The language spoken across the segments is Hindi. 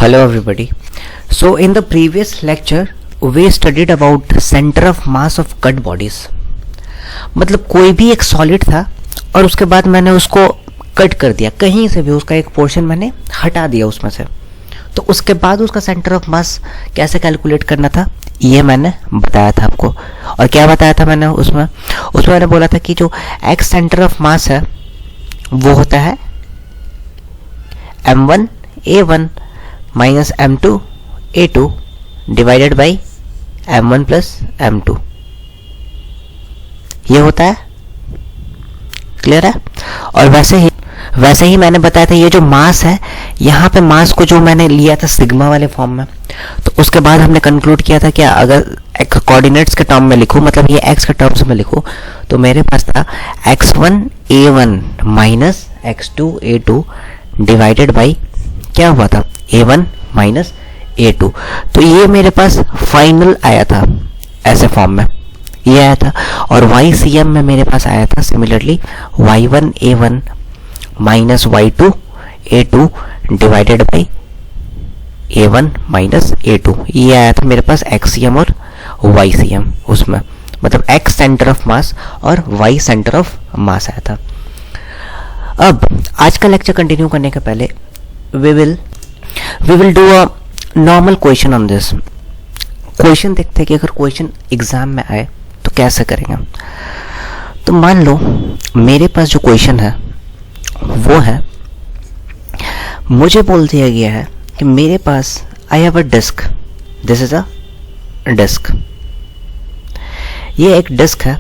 Hello everybody. So in the previous lecture we studied about center of mass of cut bodies. मतलब कोई भी एक सॉलिड था और उसके बाद मैंने उसको कट कर दिया, कहीं से भी उसका एक पोर्शन मैंने हटा दिया उसमें से, तो उसके बाद उसका सेंटर ऑफ मास कैसे कैलकुलेट करना था ये मैंने बताया था आपको। और क्या बताया था मैंने उसमें मैंने बोला था कि जो एक्स सेंटर ऑफ मास है वो होता है m1 a1 minus m2 a2 divided by m1 plus m2, ये होता है। क्लियर है? और वैसे ही मैंने बताया था ये जो मास है, यहाँ पे मास को जो मैंने लिया था सिग्मा वाले फॉर्म में, तो उसके बाद हमने कंक्लूड किया था कि अगर कोऑर्डिनेट्स के टर्म में लिखूं, मतलब ये x के टर्म्स में लिखूं, तो मेरे पास था x1 a1 minus x2 a2 divided by क्या हुआ था a1 माइनस a2। तो ये मेरे पास फाइनल आया था, ऐसे फॉर्म में ये आया था। और YCM में मेरे पास आया था similarly y1 a1 minus y2 a2 divided by a1 minus a2, ये आया था मेरे पास XCM और YCM उसमें, मतलब X सेंटर ऑफ मास और Y सेंटर ऑफ मास आया था। अब आज का लेक्चर कंटिन्यू करने के पहले we will do a normal question on this। Question देखते हैं कि अगर क्वेश्चन एग्जाम में आए तो कैसे करेंगे। तो मान लो मेरे पास जो क्वेश्चन है वो है, मुझे बोल दिया गया है कि मेरे पास I have a disc, this is a disc, ये एक डिस्क है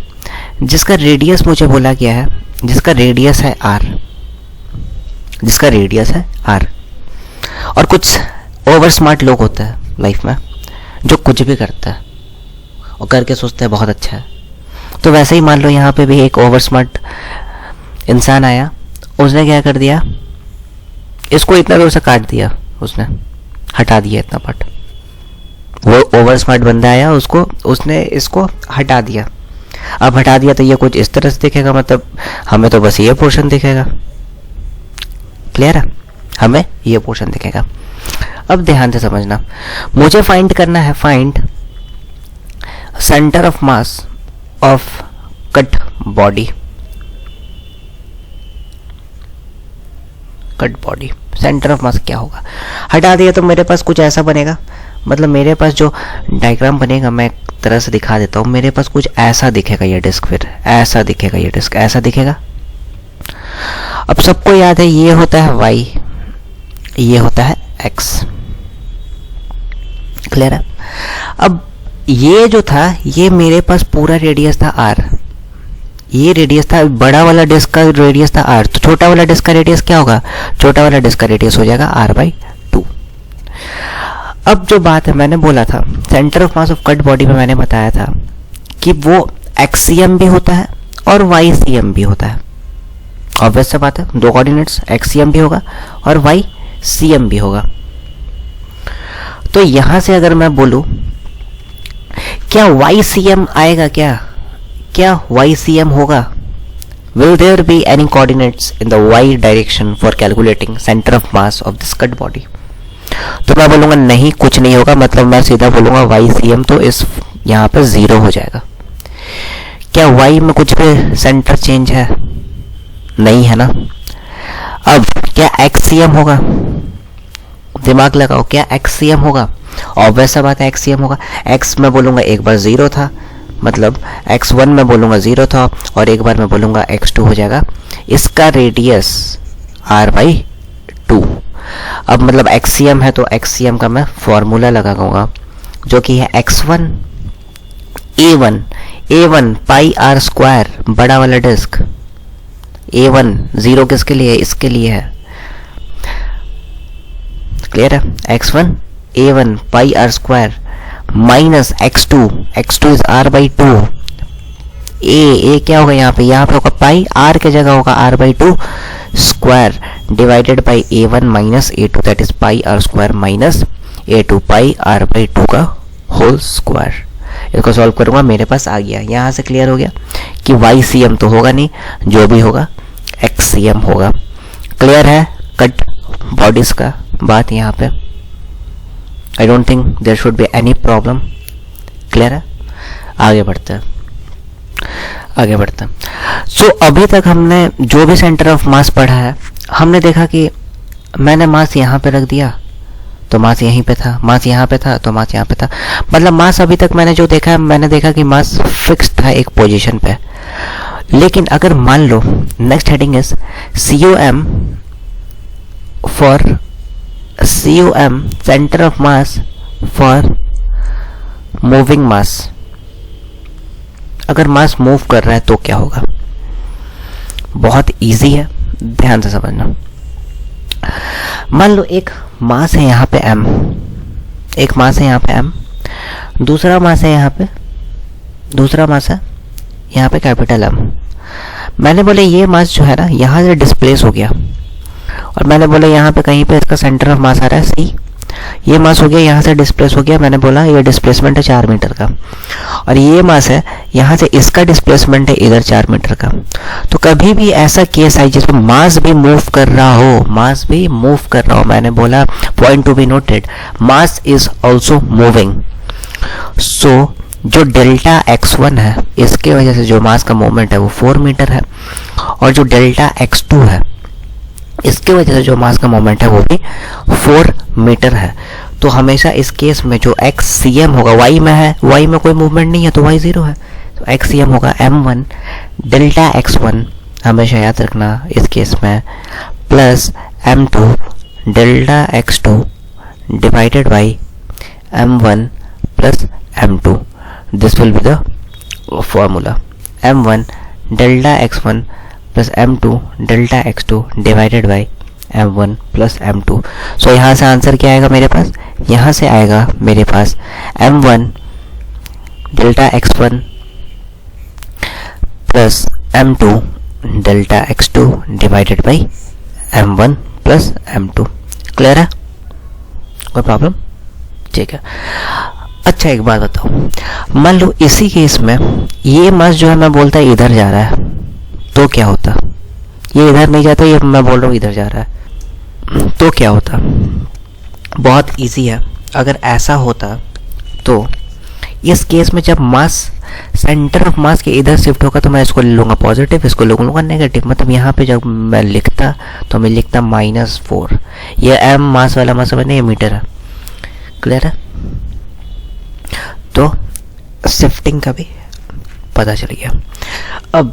जिसका रेडियस मुझे बोला गया है, जिसका रेडियस है r, जिसका रेडियस है r। और कुछ ओवर स्मार्ट लोग होते हैं लाइफ में जो कुछ भी करता है और करके सोचते हैं बहुत अच्छा है। तो वैसे ही मान लो यहाँ पे भी एक ओवर स्मार्ट इंसान आया, उसने क्या कर दिया, इसको इतना दूर से काट दिया, उसने हटा दिया इतना पार्ट। वो ओवर स्मार्ट बंदा आया, उसने इसको हटा दिया। अब हटा दिया तो ये कुछ इस तरह से दिखेगा, मतलब हमें तो बस ये पोर्शन दिखेगा। क्लियर है? हमें ये पोर्शन दिखेगा। अब ध्यान से समझना, मुझे फाइंड करना है, find centre of mass of cut body. Cut body centre of मास क्या होगा, हटा दिया तो मेरे पास कुछ ऐसा बनेगा, मतलब मेरे पास जो डायग्राम बनेगा मैं एक तरह से दिखा देता हूँ। मेरे पास कुछ ऐसा दिखेगा ये डिस्क, फिर ऐसा दिखेगा ये डिस्क, ऐसा दिखेगा। अब सबको याद है ये होता है y, ये होता है x। क्लियर है? अब ये जो था ये मेरे पास पूरा रेडियस था r, ये रेडियस था, बड़ा वाला डिस्क का रेडियस था r, तो छोटा वाला डिस्क का रेडियस क्या होगा, छोटा वाला डिस्क का रेडियस हो जाएगा r/2। अब जो बात है, मैंने बोला था centre of mass of cut body में मैंने बताया था कि वो XCM भी होता है और YCM भी होता है। ऑब्वियस सा बात है, दो कोऑर्डिनेट्स XCM भी होगा और YCM भी होगा। तो यहां से अगर मैं बोलूं क्या YCM आएगा, क्या YCM होगा, will there be any coordinates in the y direction for calculating center of mass of this cut body? तो मैं बोलूंगा नहीं, कुछ नहीं होगा, मतलब मैं सीधा बोलूंगा YCM, तो इस यहाँ पे 0 हो जाएगा। क्या y में कुछ भी सेंटर चेंज है? नहीं है ना। अब क्या XCM होगा, दिमाग लगाओ, क्या XCM होगा? ऑब्वियस सा बात है XCM होगा। x में बोलूंगा एक बार 0 था, मतलब x1 में बोलूंगा 0 था और एक बार मैं बोलूंगा x2 हो जाएगा। इसका रेडियस r/2। अब मतलब XCM है तो XCM का मैं फॉर्मूला लगाऊंगा जो कि है x1 a1 पाई r स्क्वायर, बड़ा वाला डिस्क a1 0 किसके लिए है, इसके लिए है। क्लियर है? x1 a1 pi r square minus x2 is r/2। a क्या होगा यहाँ पे होगा पाई, r की जगह होगा r/2 square divided by a1 minus a2, that is pi r square minus a2 pi r/2 का होल स्क्वायर। इसको सॉल्व करूंगा, मेरे पास आ गया। यहाँ से क्लियर हो गया कि YCM तो होगा नहीं, जो भी होगा XCM होगा। क्लियर है कट बॉडीज का बात यहाँ पे? I don't think there should be any problem. Clear है? आगे बढ़ते हैं, आगे बढ़ते हैं। सो अभी तक हमने जो भी सेंटर ऑफ मास पढ़ा है, हमने देखा कि मैंने मास यहाँ पे रख दिया तो मास यहीं पे था, मास यहाँ पे था तो मास यहाँ पे था। मतलब मास अभी तक मैंने जो देखा है, मैंने देखा कि मास फिक्स था एक पोजीशन पे। लेकिन अगर मान लो next heading is COM for COM centre of mass for moving mass. अगर मास मूव कर रहा है तो क्या होगा? बहुत इजी है, ध्यान से समझना। मान लो एक मास है यहाँ पे m, एक मास है यहाँ पे m, दूसरा मास है यहाँ पे, दूसरा मास है यहाँ पे कैपिटल M। मैंने बोले ये मास जो है ना यहाँ से डिस्प्लेस हो गया, और मैंने बोला यहाँ पे कहीं पे इसका सेंटर ऑफ मास आ रहा है C। ये मास हो गया यहाँ से डिस्प्लेस हो गया, मैंने बोला ये डिस्प्लेसमेंट है 4 मीटर का, और ये मास है यहाँ से इसका डिस्प्लेसमेंट है इधर 4 मीटर का। तो कभी भी ऐसा केस है जिसमें मास भी मूव कर रहा हो, मास भी मूव कर रहा हो, मैंने बोला point to be noted, mass is also moving. So जो डेल्टा x1 है इसके वजह से जो मास का मूवमेंट है वो 4 मीटर है, और जो डेल्टा x2 है इसके वजह से जो मास का मोमेंट है वो भी 4 मीटर है। तो हमेशा इस केस में जो XCM होगा, y में है, y में कोई मूवमेंट नहीं है तो y 0 है, तो XCM होगा m1 डेल्टा x1, हमेशा याद रखना इस केस में, plus m2 delta x2 divided by m1 plus m2। This will be the formula, m1 delta x1 plus m2 delta x2 divided by m1 plus m2। सो यहाँ से आंसर क्या आएगा मेरे पास? यहाँ से आएगा मेरे पास m1 delta x1 plus m2 delta x2 divided by m1 plus m2। Clear है? कोई प्रॉब्लम? ठीक है। अच्छा एक बात बताओ, मान लो इसी केस में ये मास जो है मैं बोलता है इधर जा रहा है तो क्या होता? ये इधर नहीं जाता, ये मैं बोल रहा हूँ इधर जा रहा है तो क्या होता? बहुत इजी है। अगर ऐसा होता तो इस केस में जब मास सेंटर ऑफ मास के इधर शिफ्ट होगा तो मैं इसको ले लूँगा पॉजिटिव, इसको ले लूँगा नेगेटिव। मतलब यहाँ पे जब मैं लिखता तो मैं लिखता -4। ये m मास वाला मास समझ नहीं, ये मीटर है। क्लियर है? तो शिफ्टिंग का भी पता चल गया। अब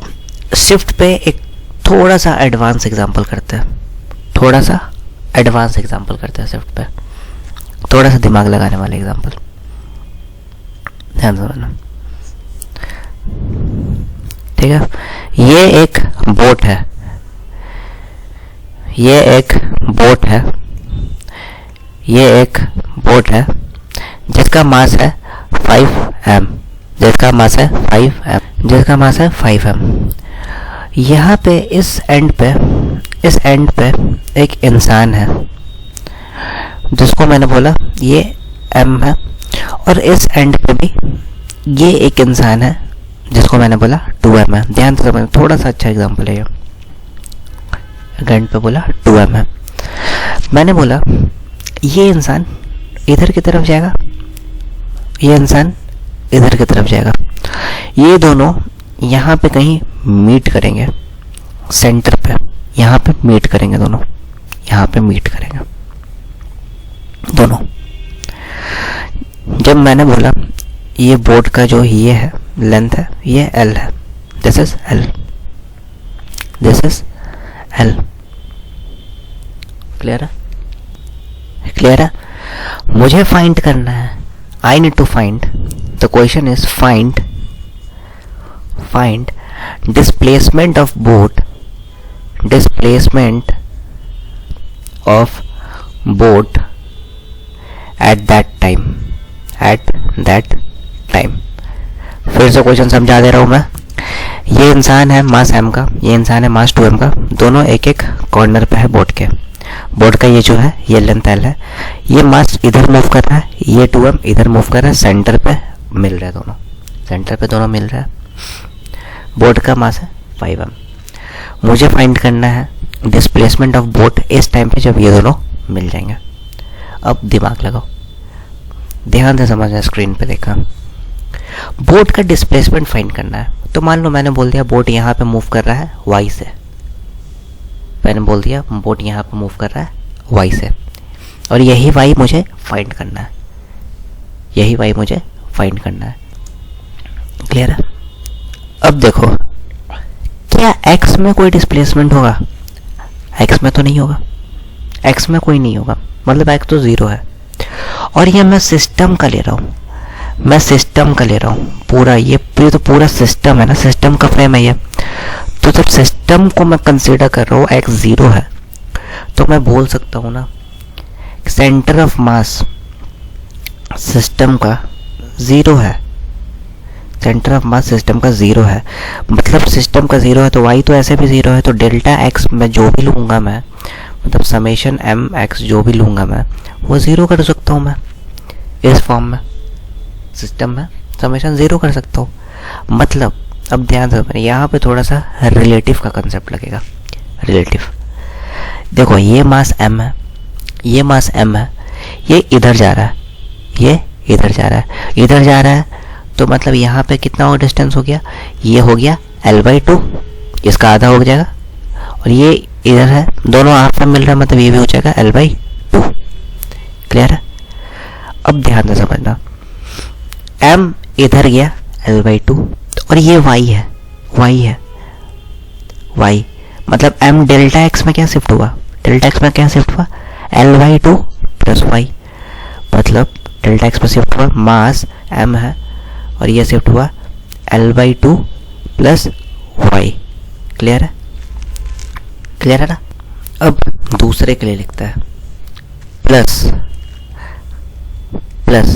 शिफ्ट पे एक थोड़ा सा एडवांस एग्जांपल करते हैं, थोड़ा सा एडवांस एग्जांपल करते हैं शिफ्ट पे, थोड़ा सा दिमाग लगाने वाले एग्जांपल, ध्यान से सुनना। ठीक है? ये एक बोट है, ये एक बोट है, ये एक बोट है जिसका मास है 5m, जिसका मास है 5m, जिसका मास है 5m। यहाँ पे इस एंड पे एक इंसान है जिसको मैंने बोला ये m है, और इस एंड पे भी ये एक इंसान है जिसको मैंने बोला 2m है। ध्यान से समझना, थोड़ा सा अच्छा एग्जांपल है ये। एंड पे बोला 2m है, मैंने बोला ये इंसान इधर की तरफ जाएगा, ये इंसान इधर की तरफ जाएगा, ये दोनों यहाँ पे कहीं मीट करेंगे सेंटर पे, यहाँ पे मीट करेंगे दोनों, यहाँ पे मीट करेंगे दोनों। जब मैंने बोला ये बोट का जो ये है लेंथ है ये L है, this is L, this is L। Clear है? क्लियर है? मुझे फाइंड करना है, I need to find, the question is find displacement of boat, displacement of boat at that time, at that time। फिर से क्वेश्चन समझा दे रहा हूँ मैं। ये इंसान है मास m का, ये इंसान है मास 2m का, दोनों एक एक कॉर्नर पे है बोट के। बोट का ये जो है ये लेंथ L है, ये मास इधर मूव कर रहा है, ये 2m इधर मूव कर रहा है, सेंटर पे मिल रहा है दोनों, सेंटर पे दोनों मिल रहा है। बोट का मास है 5m। मुझे फाइंड करना है डिस्प्लेसमेंट ऑफ बोट इस टाइम पे जब ये दोनों मिल जाएंगे। अब दिमाग लगाओ, ध्यान से समझना, स्क्रीन पे देखा। बोट का डिस्प्लेसमेंट फाइंड करना है। तो मान लो मैंने बोल दिया बोट यहाँ पे मूव कर रहा है वाई से, मैंने बोल दिया बोट यहाँ पे मूव कर रहा है वाई से, और यही वाई मुझे फाइंड करना है, यही वाई मुझे फाइंड करना है। क्लियर है? अब देखो, क्या एक्स में कोई डिस्प्लेसमेंट होगा? एक्स में तो नहीं होगा, एक्स में कोई नहीं होगा, मतलब एक्स तो ज़ीरो है। और ये मैं सिस्टम का ले रहा हूँ, मैं सिस्टम का ले रहा हूँ पूरा, ये तो पूरा सिस्टम है ना, सिस्टम का फ्रेम है ये। तो जब सिस्टम को मैं कंसीडर कर रहा हूँ एक्स ज़ीरो है, तो मैं बोल सकता हूँ ना सेंटर ऑफ मास सिस्टम का ज़ीरो है, सेंटर ऑफ मास सिस्टम का ज़ीरो है। मतलब सिस्टम का ज़ीरो है तो वाई तो ऐसे भी ज़ीरो है, तो डेल्टा एक्स में जो भी लूँगा मैं, मतलब समेशन एम एक्स जो भी लूँगा मैं, वो ज़ीरो कर सकता हूँ मैं इस फॉर्म में, सिस्टम में समेशन ज़ीरो कर सकता हूँ। मतलब अब ध्यान से, यहाँ पे थोड़ा सा रिलेटिव का कंसेप्ट लगेगा। रिलेटिव देखो, ये मास m है, ये मास m है, ये इधर जा रहा है, ये इधर जा रहा है, इधर जा रहा है, तो मतलब यहाँ पे कितना और डिस्टेंस हो गया? ये हो गया L/2, इसका आधा हो जाएगा, और ये इधर है, दोनों हाफ में मिल रहा है, मतलब ये भी हो जाएगा L/2। क्लियर है? अब ध्यान से समझना, m इधर गया L/2, और ये y है, y है, y मतलब m डेल्टा x में क्या शिफ्ट हुआ? डेल्टा x में क्या शिफ्ट हुआ? L/2 प्लस y, मतलब डेल्टा x में शिफ्ट हुआ, मास m है, और ये शिफ्ट हुआ L/2 प्लस y। क्लियर है? क्लियर है ना? अब दूसरे के लिए लिखता है प्लस प्लस,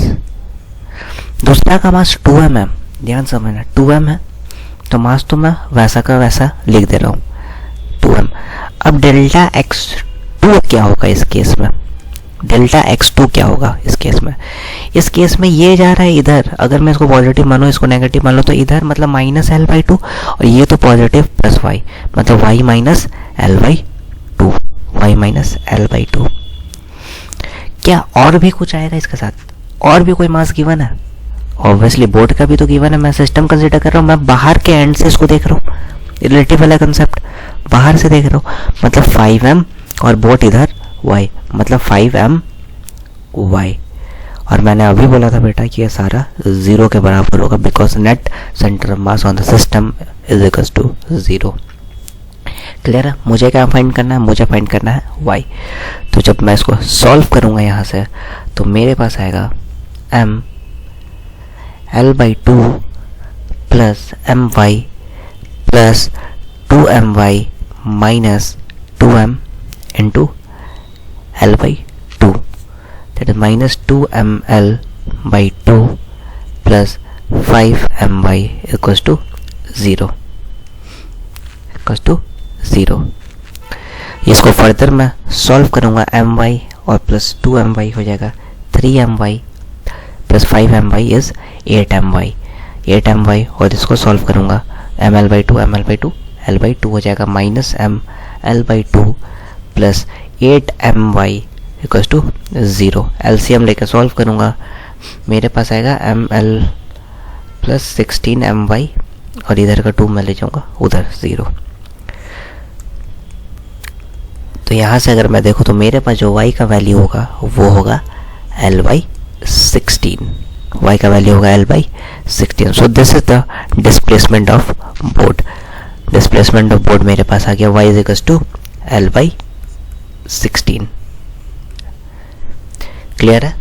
दूसरा का मास 2m है, ध्यान समझना 2m है, तो मास तो मैं वैसा का वैसा लिख दे रहा हूँ 2m। अब डेल्टा x2 क्या होगा इस केस में? डेल्टा x2 क्या होगा इस केस में? इस केस में ये जा रहा है इधर, अगर मैं इसको पॉजिटिव मानो, इसको नेगेटिव मान लो, तो इधर मतलब माइनस L/2, और ये तो पॉजिटिव प्लस y, मतलब y minus L/2, y minus L/2। क्या और भी कुछ आएगा इसके साथ? और भी कोई मास गिवन है? ऑब्वियसली बोट का भी तो गिवन है, मैं सिस्टम कंसीडर कर रहा हूँ, मैं बाहर के एंड से इसको देख रहा हूँ, रिलेटिव वाला कंसेप्ट बाहर से देख रहा हूँ, मतलब 5m और बोट इधर y, मतलब 5m y। और मैंने अभी बोला था बेटा कि ये सारा ज़ीरो के बराबर होगा, because net centre of mass on the system is equal to 0। Clear है? मुझे क्या फाइंड करना है? मुझे फाइंड करना है y। तो जब मैं इसको सॉल्व करूँगा यहाँ से, तो मेरे पास आएगा m L/2 plus my plus 2my minus 2m into L/2, that is minus 2mL/2 plus 5my equals to 0, इसको फर्दर मैं सॉल्व करूँगा, my और प्लस 2my हो जाएगा 3my plus 5my is 8my, और इसको सॉल्व करूँगा mL/2 L/2 हो जाएगा minus mL/2 plus 8my equals to 0। LCM लेकर सॉल्व करूँगा, मेरे पास आएगा ml प्लस 16my, और इधर का 2 मैं ले जाऊँगा उधर 0। तो यहाँ से अगर मैं देखूँ तो मेरे पास जो y का वैल्यू होगा वो होगा L/16, y का वैल्यू होगा L/16। So this is the displacement of board. Displacement of board मेरे पास आ गया y is equals to L/16। Clear है?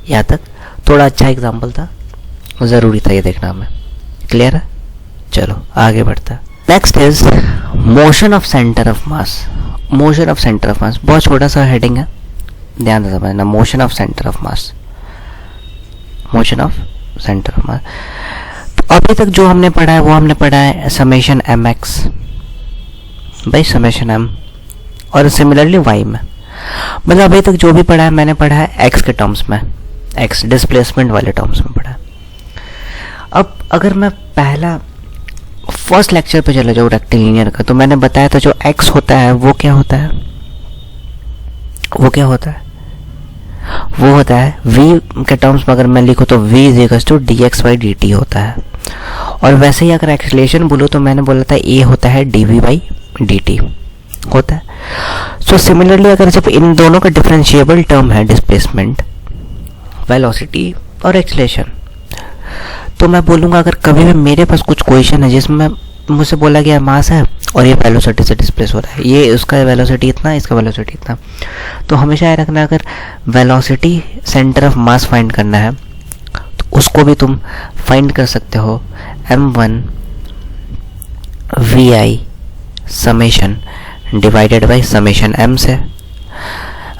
यहाँ तक थोड़ा अच्छा एग्जाम्पल था, ज़रूरी था ये देखना हमें। क्लियर है? चलो आगे बढ़ता है। Next is motion of centre of mass. Motion of centre of मास बहुत छोटा सा हेडिंग है, ध्यान से समझना। Motion of centre of mass, motion of centre of मास। तो अभी तक जो हमने पढ़ा है वो हमने पढ़ा है summation mx by summation m, और सिमिलरली y में, मतलब अभी तक जो भी पढ़ा है मैंने पढ़ा है x के टर्म्स में, x डिस्प्लेसमेंट वाले टर्म्स में पढ़ा है। अब अगर मैं पहला फर्स्ट लेक्चर पे चला जाऊँ रेक्टिलिनियर का, तो मैंने बताया था जो x होता है वो क्या होता है, वो क्या होता है, वो होता है v के टर्म्स में अगर मैं लिखूँ तो v is equal to dx/dt होता है। और वैसे ही अगर एक्सेलरेशन बोलूँ तो मैंने बोला था a होता है dv/dt होता है। सो सिमिलरली अगर जब इन दोनों का डिफरेंशिएबल टर्म है डिस्प्लेसमेंट, वेलोसिटी और एक्सेलरेशन, तो मैं बोलूँगा अगर कभी भी मेरे पास कुछ क्वेश्चन है जिसमें मुझसे बोला गया मास है और ये वेलोसिटी से डिस्प्लेस हो रहा है, ये उसका वेलोसिटी इतना, इसका वेलोसिटी इतना, तो हमेशा याद रखना अगर velocity centre of mass find करना है तो उसको भी तुम फाइंड कर सकते हो m1 vi summation divided by summation m से।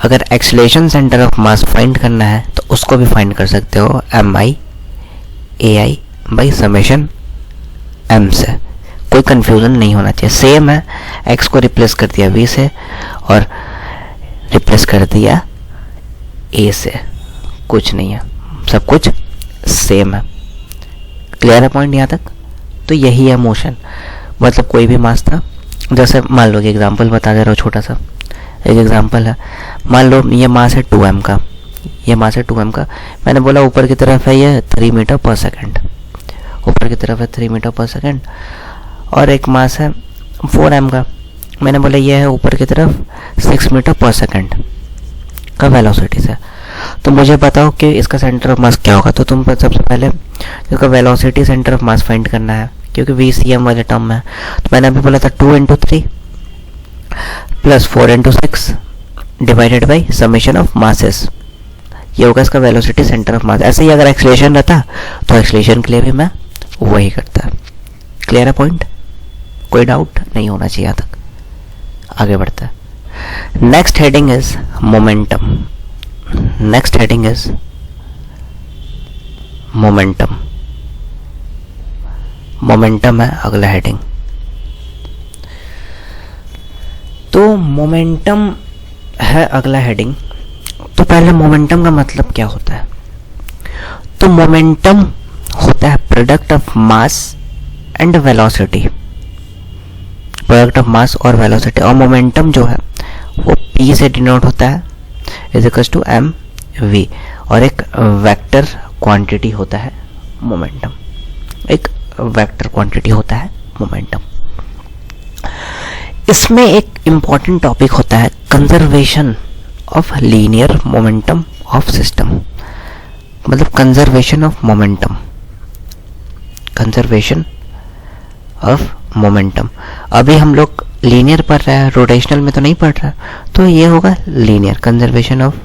अगर acceleration centre of mass find करना है तो उसको भी फाइंड कर सकते हो mi ai by summation m से। कोई कंफ्यूजन नहीं होना चाहिए, सेम है। x को रिप्लेस कर दिया v से और रिप्लेस कर दिया a से, कुछ नहीं है, सब कुछ सेम है। क्लियर है पॉइंट यहाँ तक? तो यही है मोशन। मतलब कोई भी मास था, जैसे मान लो कि एग्जांपल बता दे रहा हूँ, छोटा सा एक एग्जांपल है। मान लो ये मास है 2m का, ये मास है 2m का। मैंने बोला ऊपर की तरफ है ये 3 मीटर पर सेकेंड, ऊपर की तरफ है 3 मीटर पर सेकेंड। और एक मास है 4m का, मैंने बोला ये है ऊपर की तरफ 6 मीटर पर सेकेंड का वेलोसिटी से। तो मुझे बताओ कि इसका सेंटर ऑफ मास क्या होगा। तो तुम सबसे पहले इसका velocity centre of mass find करना है, क्योंकि VCM वाले टर्म में। तो मैंने अभी बोला था 2 × 3 plus 4 × 6 divided by summation of masses, ये होगा इसका वेलोसिटी सेंटर ऑफ मास। ऐसे ही अगर एक्सेलरेशन रहता तो एक्सेलरेशन के लिए भी मैं वही करता। क्लियर है पॉइंट? कोई डाउट नहीं होना चाहिए यहाँ तक। आगे बढ़ता है। Next heading is momentum. Next heading is momentum. Momentum है अगला हेडिंग। तो मोमेंटम है अगला हेडिंग। तो पहले मोमेंटम का मतलब क्या होता है? तो मोमेंटम होता है product of mass and velocity, product of mass और वेलोसिटी। और मोमेंटम जो है वो p से डिनोट होता है इज इक्वल टू mv, और एक वेक्टर क्वांटिटी होता है मोमेंटम, एक वेक्टर क्वांटिटी होता है मोमेंटम। इसमें एक इंपॉर्टेंट टॉपिक होता है conservation of linear momentum of system, मतलब conservation of momentum, conservation of momentum. अभी हम लोग लीनियर पढ़ रहे हैं, रोटेशनल में तो नहीं पढ़ रहा, तो ये होगा linear conservation of,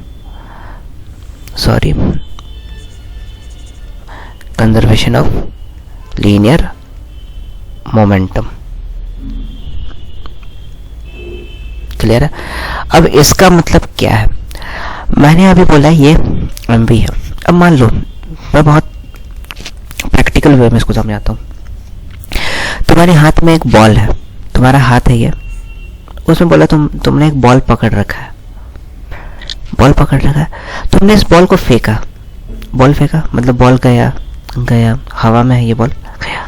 sorry, conservation of linear momentum. Clear है? अब इसका मतलब क्या है? मैंने अभी बोला ये mv है। अब मान लो मैं बहुत प्रैक्टिकल वे में इसको समझाता हूँ। तुम्हारे हाथ में एक बॉल है, तुम्हारा हाथ है ये, उसमें बोला तुमने एक बॉल पकड़ रखा है, बॉल पकड़ रखा है, तुमने इस बॉल को फेंका, बॉल फेंका मतलब बॉल गया गया हवा में है, ये बॉल गया,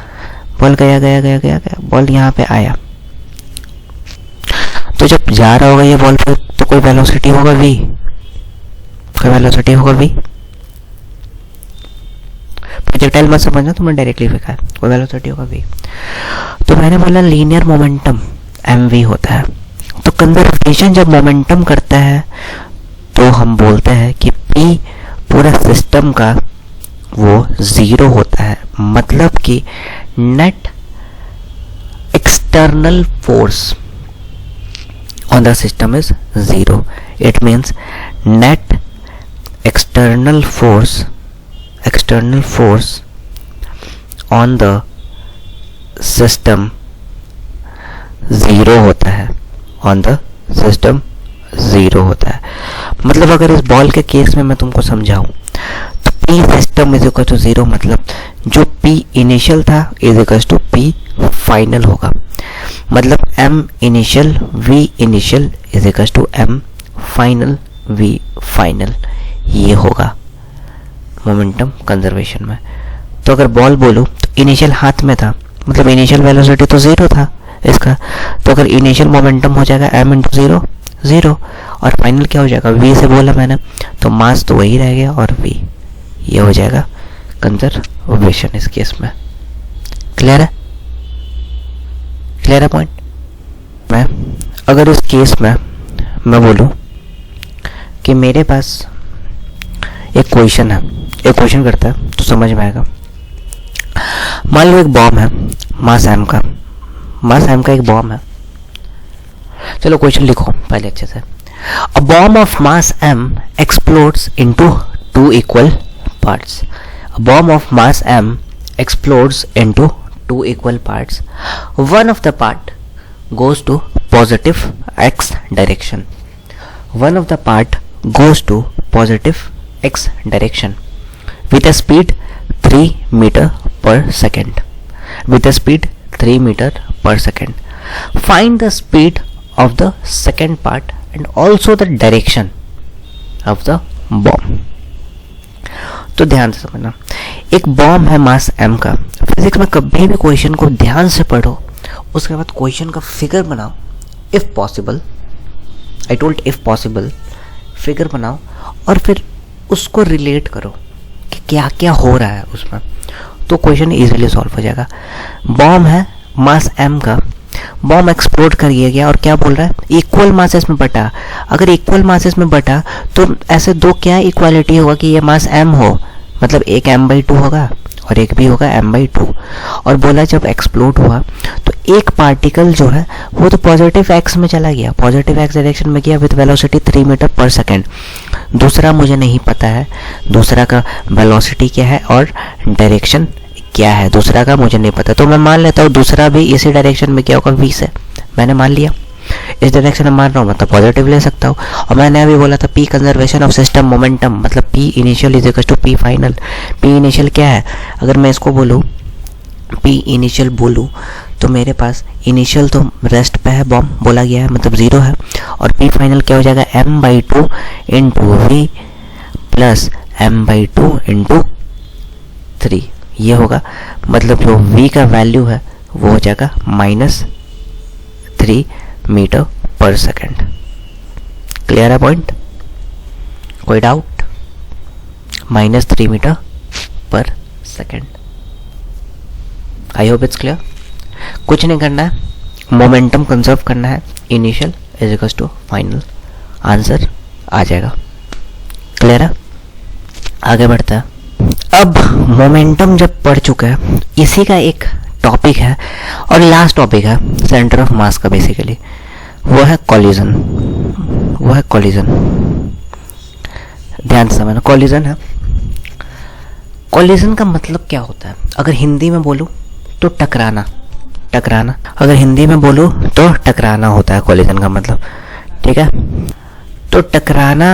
बॉल गया गया गया गया गया, बॉल यहाँ पे आया। तो जब जा रहा होगा ये बॉल पे तो कोई वेलोसिटी होगा v, कोई वेलोसिटी होगा v। प्रोजेक्टाइल मत समझना, तुमने डायरेक्टली फेंका है, कोई वेलोसिटी होगा v। तो मैंने बोला लीनियर मोमेंटम mv होता है। तो कंजर्वेशन जब मोमेंटम करता है तो हम बोलते हैं कि p पूरा सिस्टम का वो 0 होता है, मतलब कि net external force on the system is 0. It means net external force on the system 0 होता है, on the system 0 होता है। मतलब अगर इस बॉल के केस में मैं तुमको समझाऊं तो P system is equal to 0, मतलब जो P इनिशियल था is equal to P final होगा। मतलब m initial v initial is equal to m final v final, ये होगा मोमेंटम कंजर्वेशन में। तो अगर बॉल बोलूं तो इनिशियल हाथ में था, मतलब इनिशियल वेलोसिटी तो 0 था इसका, तो अगर इनिशियल मोमेंटम हो जाएगा m इंटू 0, 0 और फाइनल क्या हो जाएगा, v से बोला मैंने, तो मास तो वही रह गया और v, ये हो जाएगा कंजर्वेशन इस केस में। क्लियर है? क्लियर है पॉइंट? मैं अगर इस केस में मैं बोलूँ कि मेरे पास एक क्वेश्चन है, एक क्वेश्चन करता है तो समझ में आएगा। मान लो एक बॉम्ब है मास m का, मास m का एक बॉम्ब है। चलो क्वेश्चन लिखो पहले अच्छे से। A bomb of mass m explodes into two equal parts. A bomb of mass m explodes into two equal parts. One of the part goes to positive x direction. One of the part goes to positive x direction with a speed 3 meter per second. With a speed 3 meter per second. Find the speed of the second part and also the direction of the bomb. तो ध्यान से समझना, एक बॉम्ब है मास m का। फिजिक्स में कभी भी क्वेश्चन को ध्यान से पढ़ो, उसके बाद क्वेश्चन का फिगर बनाओ, if possible, I told if possible, figure बनाओ और फिर उसको रिलेट करो कि क्या क्या हो रहा है उसमें, तो क्वेश्चन इजीली सॉल्व हो जाएगा। बॉम्ब है मास m का, बॉम्ब एक्सप्लोड कर गया और क्या बोल रहा है, इक्वल मासेस में बटा। अगर इक्वल मासेस में बटा तो ऐसे दो क्या इक्वालिटी होगा कि ये मास m हो, मतलब एक m/2 होगा और एक भी होगा m/2। और बोला जब एक्सप्लोड हुआ तो एक पार्टिकल जो है वो तो पॉजिटिव x में चला गया, पॉजिटिव x डायरेक्शन में गया with velocity 3 metre per second. दूसरा मुझे नहीं पता है दूसरा का वेलोसिटी क्या है और डायरेक्शन क्या है, दूसरा का मुझे नहीं पता, तो मैं मान लेता हूँ दूसरा भी इसी डायरेक्शन में क्या होगा, v से। मैंने मान लिया, इस डायरेक्शन में मान रहा हूँ मतलब पॉजिटिव ले सकता हूँ। और मैंने अभी बोला था p conservation of system momentum, मतलब p initial is equal to p final. p initial क्या है, अगर मैं इसको बोलूँ p इनिशियल बोलूँ तो मेरे पास इनिशियल तो रेस्ट पे है, बॉम्ब बोला गया है मतलब 0 है, और p फाइनल क्या हो जाएगा, m/2 into v plus m/2 into 3, ये होगा। मतलब जो v का वैल्यू है वो हो जाएगा -3 मीटर पर सेकेंड। क्लियर है पॉइंट? कोई doubt? -3 metre per second. I hope it's clear. कुछ नहीं करना है, मोमेंटम कंजर्व करना है, initial is equals to final, answer आ जाएगा। क्लियर है? आगे बढ़ता है। अब मोमेंटम जब पढ़ चुका है, इसी का एक टॉपिक है और लास्ट टॉपिक है सेंटर ऑफ मास का बेसिकली, वो है कॉलिजन। वो है कॉलिजन, ध्यान से समझना। कॉलिजन है, कॉलिजन का मतलब क्या होता है, अगर हिंदी में बोलूँ तो टकराना, टकराना। अगर हिंदी में बोलूँ तो टकराना होता है कॉलिजन का मतलब, ठीक है। तो टकराना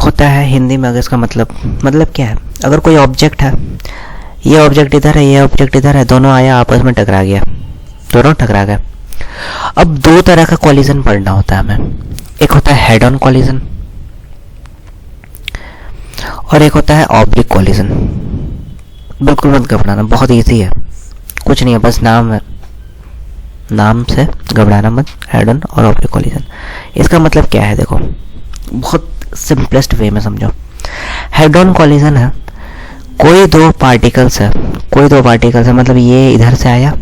होता है हिंदी में, अगर इसका मतलब क्या है, अगर कोई ऑब्जेक्ट है, ये ऑब्जेक्ट इधर है, ये ऑब्जेक्ट इधर है, दोनों आया आपस में टकरा गया, दोनों टकरा गए। अब दो तरह का कॉलिजन पढ़ना होता है हमें, एक होता है हेड ऑन कॉलिजन और एक होता है ऑब्लिक कॉलिजन। बिल्कुल मत घबराना, बहुत इजी है, कुछ नहीं है, बस नाम है, नाम से घबराना मत। हेड ऑन और ऑब्लिक कॉलिजन, इसका मतलब क्या है देखो, बहुत सिंपलेस्ट वे में समझो। हेड ऑन कॉलिजन है, कोई दो पार्टिकल्स है, कोई दो पार्टिकल्स है, मतलब ये इधर से आया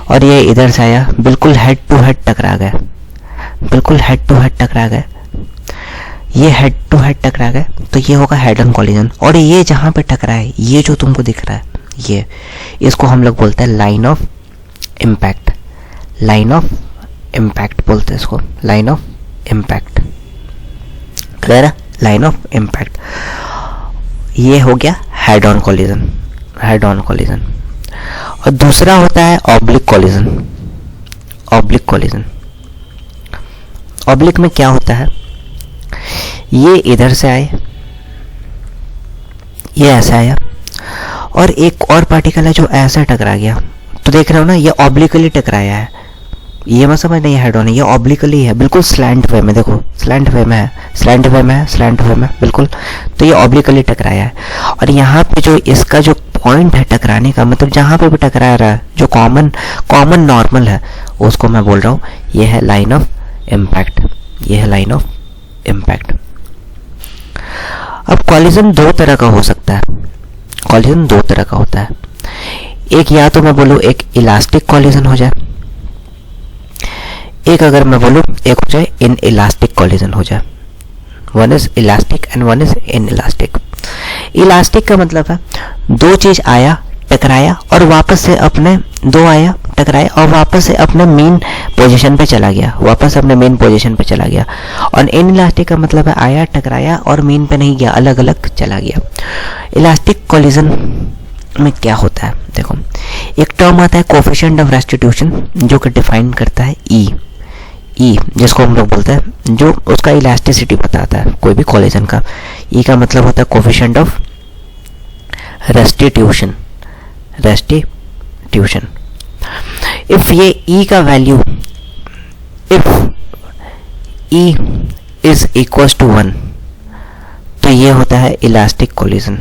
और ये इधर से आया, बिल्कुल हेड टू हेड टकरा गए, बिल्कुल हेड टू हेड टकरा गए, ये हेड टू हेड टकरा गए, तो ये होगा हेड ऑन कॉलिजन। और ये जहाँ पे टकरा है, ये जो तुमको दिख रहा है, ये, इसको हम लोग बोलते हैं line of impact, line of impact बोलते हैं इसको, लाइन ऑफ इम्पैक्ट। क्लियर है? लाइन ऑफ इम्पैक्ट, ये हो गया head on collision, head on collision. और दूसरा होता है oblique collision, oblique collision. Oblique में क्या होता है, ये इधर से आए, ये ऐसा आया और एक और पार्टिकल है जो ऐसा टकरा गया, तो देख रहे हो ना, ये ऑब्लिकली टकराया है, ये मत समझ नहीं हेड ऑन है, ये ऑब्लिकली है, बिल्कुल स्लैंट वे में, देखो स्लैंट वे में है, स्लैंट वे में है, स्लैंट वे में बिल्कुल, तो ये ऑब्लिकली टकराया है। और यहाँ पे जो इसका जो पॉइंट है टकराने का, मतलब जहाँ पे भी टकरा रहा है, जो कॉमन नॉर्मल है, उसको मैं बोल रहा हूँ ये है लाइन ऑफ इम्पैक्ट, ये है लाइन ऑफ इम्पैक्ट। अब कॉलिजन दो तरह का हो सकता है, कॉलिजन दो तरह का होता है। एक या तो मैं बोलूँ एक इलास्टिक कॉलिजन हो जाए, एक अगर मैं बोलूँ एक हो जाए इन इलास्टिक कॉलिजन हो जाए। One is elastic and one is in elastic. Elastic का मतलब है दो चीज आया, टकराया और वापस से अपने, दो आया टकराया और वापस से अपने मेन पोजीशन पे चला गया, वापस अपने मेन पोजीशन पे चला गया। और इन इलास्टिक का मतलब है आया, टकराया और मेन पे नहीं गया, अलग अलग चला गया। इलास्टिक कॉलिजन में क्या होता है, देखो एक टर्म आता है कोफिशिएंट ऑफ रेस्टिट्यूशन, जो कि डिफाइन करता है ई, जिसको हम लोग बोलते हैं, जो उसका इलास्टिसिटी बताता है कोई भी कॉलिजन का। ई का मतलब होता है कोफिशिएंट ऑफ रेस्टिट्यूशन। इफ ये ई का value, if E is equal to 1, तो ये होता है इलास्टिक कॉलिजन।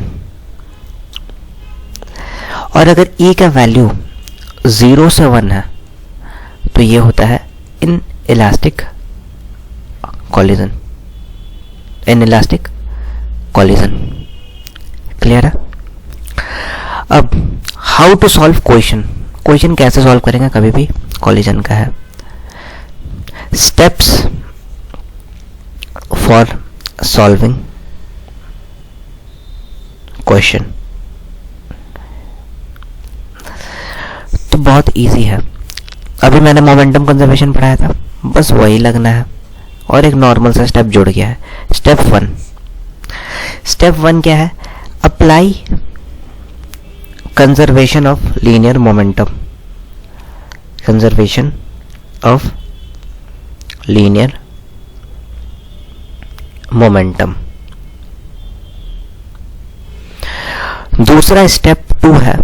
और अगर ई का वैल्यू 0 से 1 है तो ये होता है in elastic collision, in elastic collision. Clear है? अब हाउ टू सॉल्व क्वेश्चन कैसे सॉल्व करेंगे कभी भी कॉलिजन का है। स्टेप्स फॉर सॉल्विंग क्वेश्चन, तो बहुत इजी है। अभी मैंने मोमेंटम कंजर्वेशन पढ़ाया था, बस वही लगना है और एक नॉर्मल सा स्टेप जुड़ गया है। स्टेप वन क्या है? Apply conservation of linear momentum, conservation of linear momentum. दूसरा स्टेप 2 है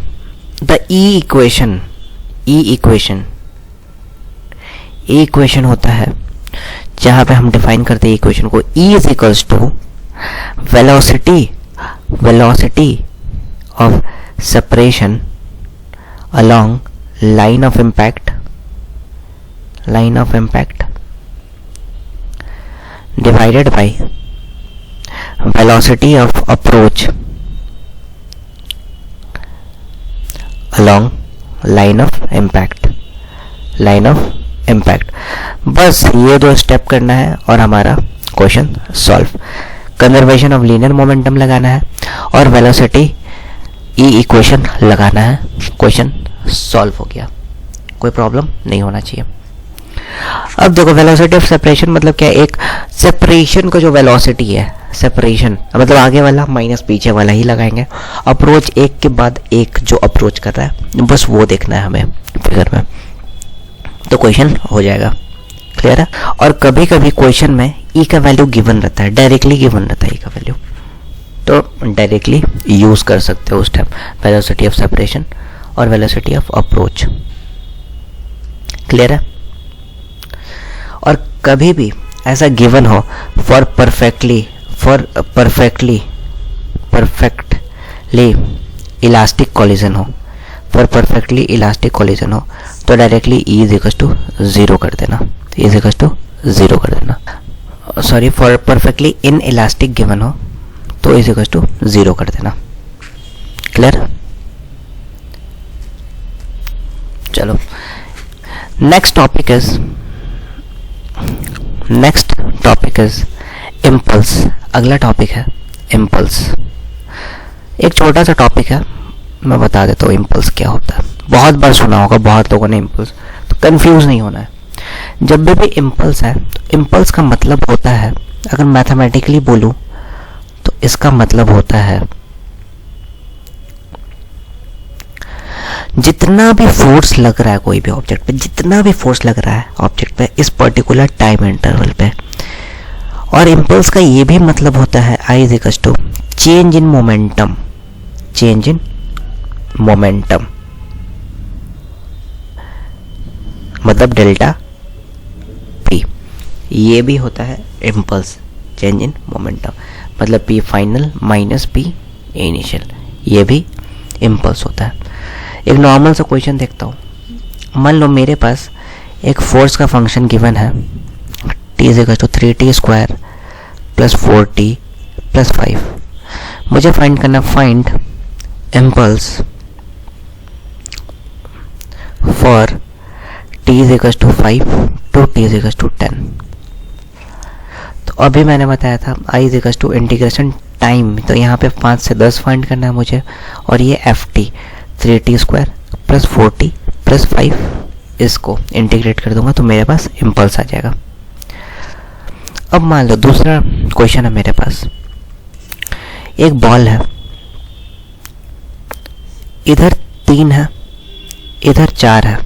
द ई इक्वेशन होता है जहां पे हम डिफाइन करते हैं इक्वेशन को। E is equals to velocity of separation along line of impact divided by velocity of approach along line of impact. बस ये दो स्टेप करना है और हमारा question solve. Conservation of linear momentum लगाना है और वेलोसिटी ई इक्वेशन लगाना है, क्वेश्चन सॉल्व हो गया। कोई प्रॉब्लम नहीं होना चाहिए। अब देखो वेलोसिटी ऑफ सेपरेशन मतलब क्या है? एक सेपरेशन का जो वेलोसिटी है, सेपरेशन मतलब आगे वाला माइनस पीछे वाला ही लगाएंगे। अप्रोच एक के बाद एक जो अप्रोच कर रहा है, बस वो देखना है हमें फिगर में, तो क्वेश्चन हो जाएगा। क्लियर है? और कभी कभी क्वेश्चन में ई का वैल्यू गिवन रहता है, डायरेक्टली गिवन रहता है ई का वैल्यू, तो डायरेक्टली यूज कर सकते हो उस टाइम वेलोसिटी ऑफ सेपरेशन और वेलोसिटी ऑफ अप्रोच। क्लियर है? और कभी भी ऐसा गिवन हो फॉर परफेक्टली इलास्टिक कॉलिजन हो, तो directly E is equal to 0 कर देना, sorry for perfectly inelastic given हो तो इज इक्वल टू 0 कर देना। क्लियर? चलो नेक्स्ट टॉपिक इज इम्पल्स। अगला टॉपिक है इम्पल्स। एक छोटा सा टॉपिक है, मैं बता देता हूँ इम्पल्स क्या होता है। बहुत बार सुना होगा बहुत लोगों ने इम्पल्स, तो कंफ्यूज नहीं होना है। जब भी इम्पल्स है तो इम्पल्स का मतलब होता है, अगर मैथमेटिकली बोलूँ तो इसका मतलब होता है जितना भी फोर्स लग रहा है कोई भी ऑब्जेक्ट पे, जितना भी फोर्स लग रहा है ऑब्जेक्ट पे इस पर्टिकुलर टाइम इंटरवल पे। और इम्पल्स का ये भी मतलब होता है I is equal to change in momentum, मतलब डेल्टा पी। ये भी होता है इम्पल्स, चेंज इन मोमेंटम, मतलब P final minus P initial, ये भी इम्पल्स होता है। एक नॉर्मल सा क्वेश्चन देखता हूँ। मान लो मेरे पास एक फोर्स का फंक्शन गिवन है t is equal to 3t square plus 4t plus 5। मुझे फाइंड करना, find impulse for t is equal to 5 to t is equal to 10। तो अभी मैंने बताया था i is equal to integration time, तो यहाँ पे 5 से 10 फाइंड करना है मुझे, और ये ft 3t square plus 4t plus 5, इसको इंटीग्रेट कर दूंगा तो मेरे पास इम्पल्स आ जाएगा। अब मान लो दूसरा क्वेश्चन है मेरे पास, एक बॉल है, इधर 3 है, इधर 4 है,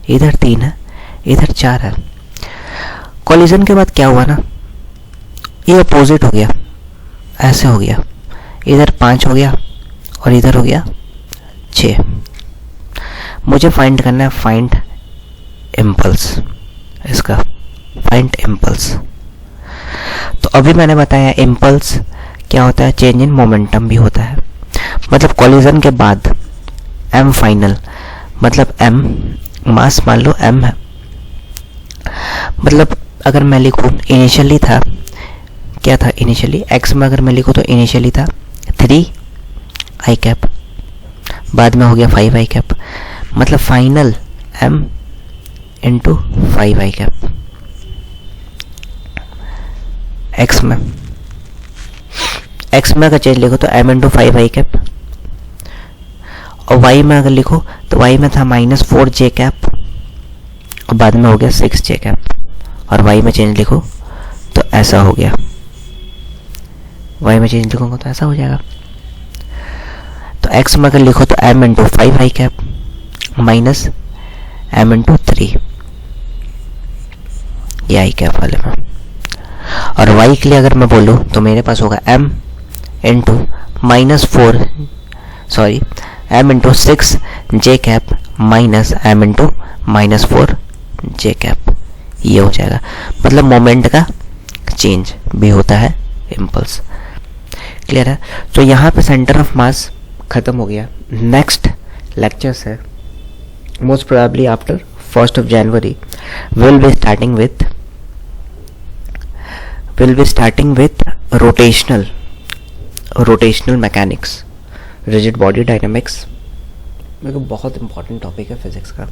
इधर 3 है, इधर 4 है। कॉलिजन के बाद क्या हुआ ना, ये अपोजिट हो गया, ऐसे हो गया, इधर 5 हो गया और इधर हो गया 6। मुझे फाइंड करना है, फाइंड इम्पल्स, इसका फाइंड इम्पल्स। तो अभी मैंने बताया इम्पल्स क्या होता है, चेंज इन मोमेंटम भी होता है। मतलब कॉलिजन के बाद m फाइनल, मतलब m मास मान लो m है, मतलब अगर मैं लिखूँ इनिशियली था, क्या था इनिशियली, x में अगर मैं लिखूँ तो इनिशियली था 3 i कैप, बाद में हो गया 5 i कैप, मतलब final m into 5 i cap. x में अगर चेंज लिखो तो m इंटू 5 i कैप, और y में अगर लिखो तो y में था -4 j कैप और बाद में हो गया 6 j कैप, और y में चेंज लिखो तो ऐसा हो गया, y में चेंज लिखूंगा तो ऐसा हो जाएगा। तो x में अगर लिखो तो m into 5 i cap minus m into 3, ये i कैप वाले में। और y के लिए अगर मैं बोलूँ तो मेरे पास होगा m into m into 6 j cap minus m into -4 j cap, ये हो जाएगा। मतलब मोमेंट का चेंज भी होता है इम्पल्स। क्लियर है? तो यहाँ पे सेंटर ऑफ मास ख़त्म हो गया। नेक्स्ट लेक्चर्स है most probably after 1st of January, we'll be starting with rotational mechanics, rigid body dynamics। मेरे को बहुत इंपॉर्टेंट टॉपिक है फिजिक्स का।